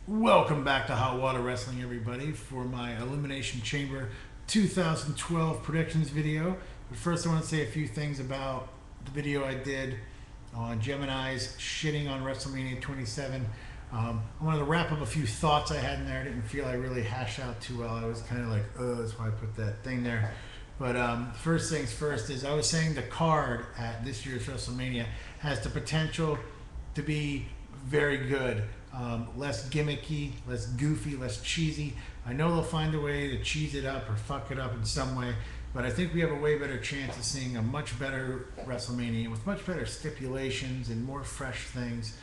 Welcome back to Hot Water Wrestling, everybody, for my Elimination Chamber 2012 predictions video. But first, I want to say a few things about the video I did on Gemini's shitting on WrestleMania 27. I wanted to wrap up a few thoughts I had in there. I didn't feel I really hashed out too well. I was kind of like, oh, that's why I put that thing there. But first things first is I was saying the card at this year's WrestleMania has the potential to be very good. Less gimmicky, less goofy, less cheesy. I know they'll find a way to cheese it up or fuck it up in some way, but I think we have a way better chance of seeing a much better WrestleMania with much better stipulations and more fresh things,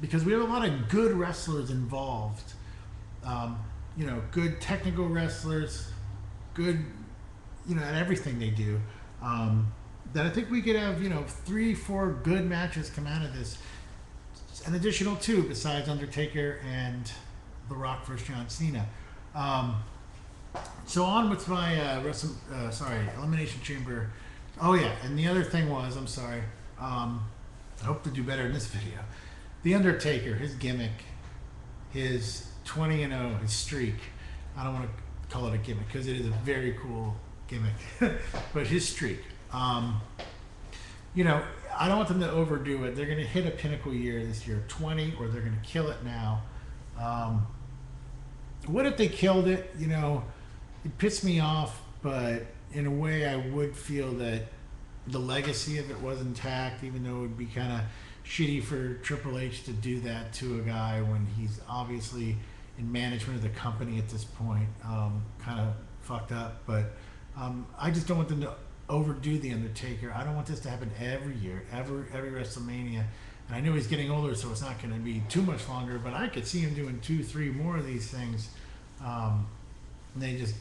because we have a lot of good wrestlers involved. Good technical wrestlers, good, at everything they do. That I think we could have, 3-4 good matches come out of this. An additional two besides Undertaker and The Rock versus John Cena. So on with my Elimination Chamber. Oh yeah, and the other thing was, I'm sorry, I hope to do better in this video. The Undertaker, his gimmick, his 20-0, his streak. I don't want to call it a gimmick because it is a very cool gimmick, but his streak. I don't want them to overdo it. They're going to hit a pinnacle year this year, 20, or they're going to kill it now. What if they killed it? It pissed me off, but in a way I would feel that the legacy of it was intact, even though it would be kind of shitty for Triple H to do that to a guy when he's obviously in management of the company at this point. Kind of fucked up, but I just don't want them to overdo the Undertaker. I don't want this to happen every year, every WrestleMania. And I know he's getting older, so it's not going to be too much longer, but I could see him doing 2-3 more of these things. And they just,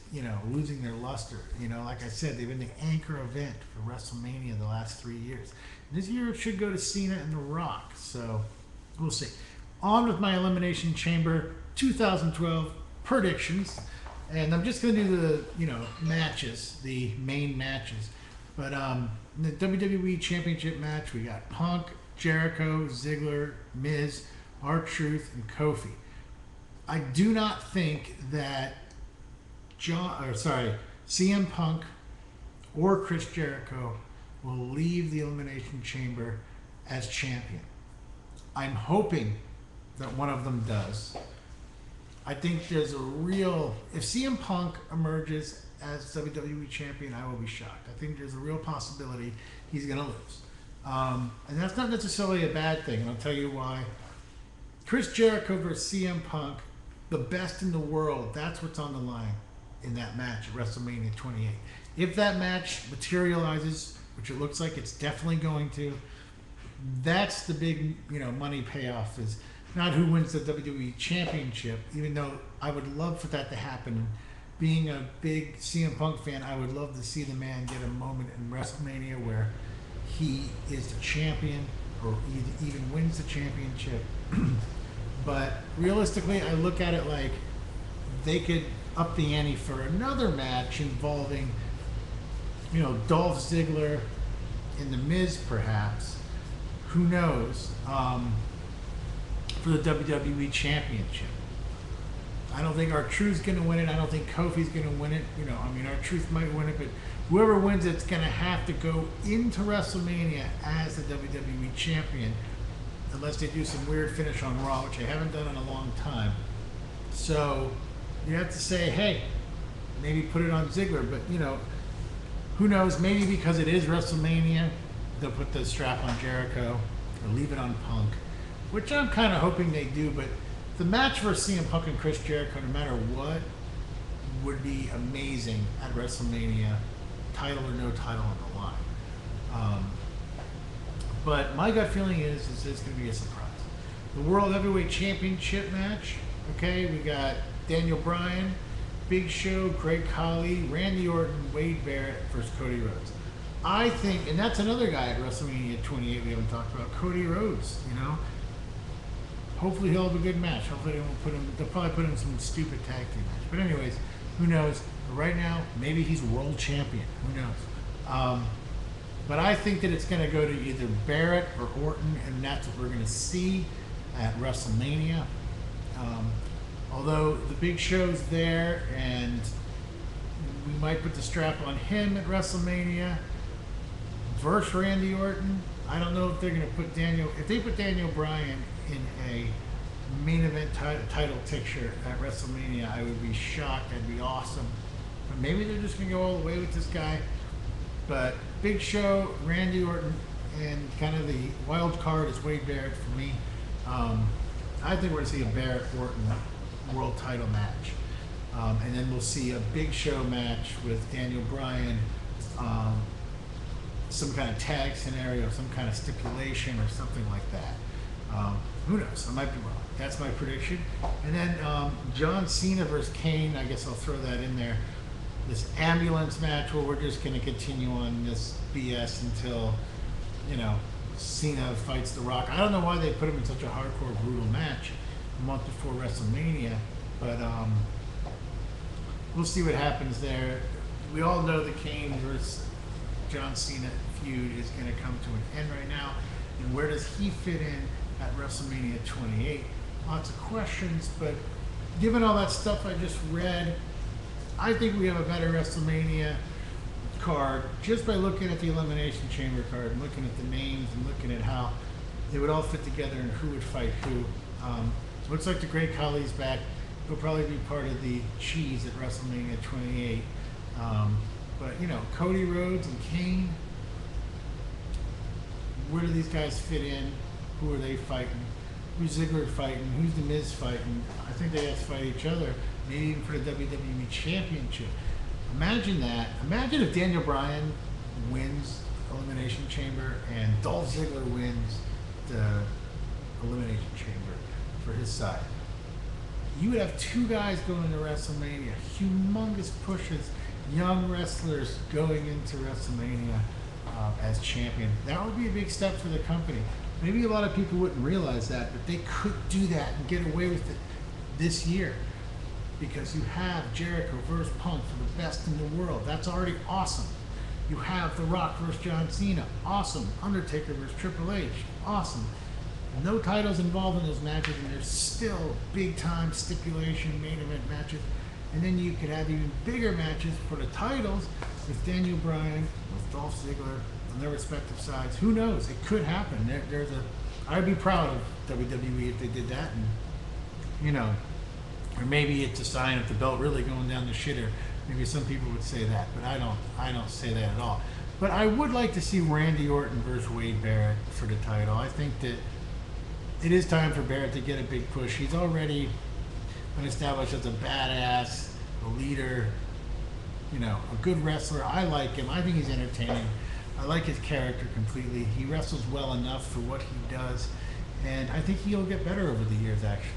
losing their luster. Like I said, they've been the anchor event for WrestleMania the last 3 years. This year it should go to Cena and The Rock, so we'll see. On with my Elimination Chamber 2012 predictions. And I'm just going to do the, matches, the main matches. But in the WWE Championship match, we got Punk, Jericho, Ziggler, Miz, R-Truth, and Kofi. I do not think that CM Punk or Chris Jericho will leave the Elimination Chamber as champion. I'm hoping that one of them does. I think there's a real... If CM Punk emerges as WWE champion, I will be shocked. I think there's a real possibility he's going to lose. And that's not necessarily a bad thing, and I'll tell you why. Chris Jericho versus CM Punk, the best in the world, that's what's on the line in that match at WrestleMania 28. If that match materializes, which it looks like it's definitely going to, that's the big, money payoff, is not who wins the WWE Championship, even though I would love for that to happen. Being a big CM Punk fan, I would love to see the man get a moment in WrestleMania where he is the champion or even wins the championship. But realistically, I look at it like they could up the ante for another match involving, Dolph Ziggler and The Miz, perhaps. Who knows? For the WWE Championship. I don't think R-Truth's going to win it. I don't think Kofi's going to win it. R-Truth might win it, but whoever wins it's going to have to go into WrestleMania as the WWE Champion, unless they do some weird finish on Raw, which they haven't done in a long time. So you have to say, hey, maybe put it on Ziggler, but who knows? Maybe because it is WrestleMania, they'll put the strap on Jericho or leave it on Punk, which I'm kind of hoping they do. But the match versus CM Punk and Chris Jericho, no matter what, would be amazing at WrestleMania, title or no title on the line. But my gut feeling is it's going to be a surprise. The World Heavyweight Championship match, okay, we got Daniel Bryan, Big Show, Great Khali, Randy Orton, Wade Barrett versus Cody Rhodes. I think, and that's another guy at WrestleMania 28 we haven't talked about, Cody Rhodes, Hopefully he'll have a good match. Hopefully they'll probably put him in some stupid tag team match. But anyways, who knows? But right now, maybe he's world champion. Who knows? But I think that it's going to go to either Barrett or Orton, and that's what we're going to see at WrestleMania. Although the Big Show's there, and we might put the strap on him at WrestleMania versus Randy Orton. I don't know if they're going to put if they put Daniel Bryan in a main event title picture at WrestleMania, I would be shocked. That'd be awesome. But maybe they're just going to go all the way with this guy. But Big Show, Randy Orton, and kind of the wild card is Wade Barrett for me. I think we're going to see a Barrett Orton world title match. And then we'll see a Big Show match with Daniel Bryan, some kind of tag scenario, some kind of stipulation or something like that. Who knows? I might be wrong. That's my prediction. And then John Cena versus Kane, I guess I'll throw that in there. This ambulance match where we're just going to continue on this BS until, Cena fights The Rock. I don't know why they put him in such a hardcore, brutal match a month before WrestleMania, but we'll see what happens there. We all know the Kane versus John Cena feud is going to come to an end right now. And where does he fit in at WrestleMania 28? Lots of questions, but given all that stuff I just read, I think we have a better WrestleMania card just by looking at the Elimination Chamber card and looking at the names and looking at how they would all fit together and who would fight who. Looks like the Great Khali's back. He'll probably be part of the cheese at WrestleMania 28. But, Cody Rhodes and Kane, where do these guys fit in? Who are they fighting? Who's Ziggler fighting? Who's The Miz fighting? I think they have to fight each other, maybe even for the WWE Championship. Imagine that. Imagine if Daniel Bryan wins Elimination Chamber and Dolph Ziggler wins the Elimination Chamber for his side. You would have two guys going into WrestleMania, humongous pushes, young wrestlers going into WrestleMania as champion. That would be a big step for the company. Maybe a lot of people wouldn't realize that, but they could do that and get away with it this year because you have Jericho versus Punk for the best in the world. That's already awesome. You have The Rock versus John Cena. Awesome. Undertaker versus Triple H. Awesome. No titles involved in those matches, and there's still big-time stipulation main event matches. And then you could have even bigger matches for the titles with Daniel Bryan, with Dolph Ziggler on their respective sides. Who knows? It could happen. I'd be proud of WWE if they did that. And, or maybe it's a sign of the belt really going down the shitter. Maybe some people would say that, but I don't say that at all. But I would like to see Randy Orton versus Wade Barrett for the title. I think that it is time for Barrett to get a big push. He's already been established as a badass, a leader, a good wrestler. I like him. I think he's entertaining. I like his character completely. He wrestles well enough for what he does, and I think he'll get better over the years, actually.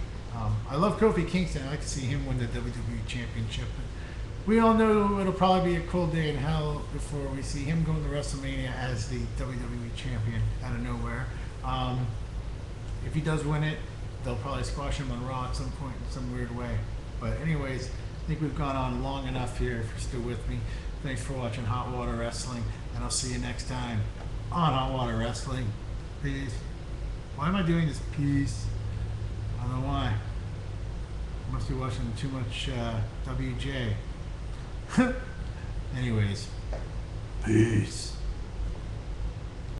I love Kofi Kingston. I'd like to see him win the WWE Championship. But we all know it'll probably be a cold day in hell before we see him going to WrestleMania as the WWE Champion out of nowhere. If he does win it, they'll probably squash him on Raw at some point in some weird way. But anyways, I think we've gone on long enough here if you're still with me. Thanks for watching Hot Water Wrestling, and I'll see you next time on Hot Water Wrestling. Peace. Why am I doing this? Peace. I don't know why. I must be watching too much WJ. Anyways, peace.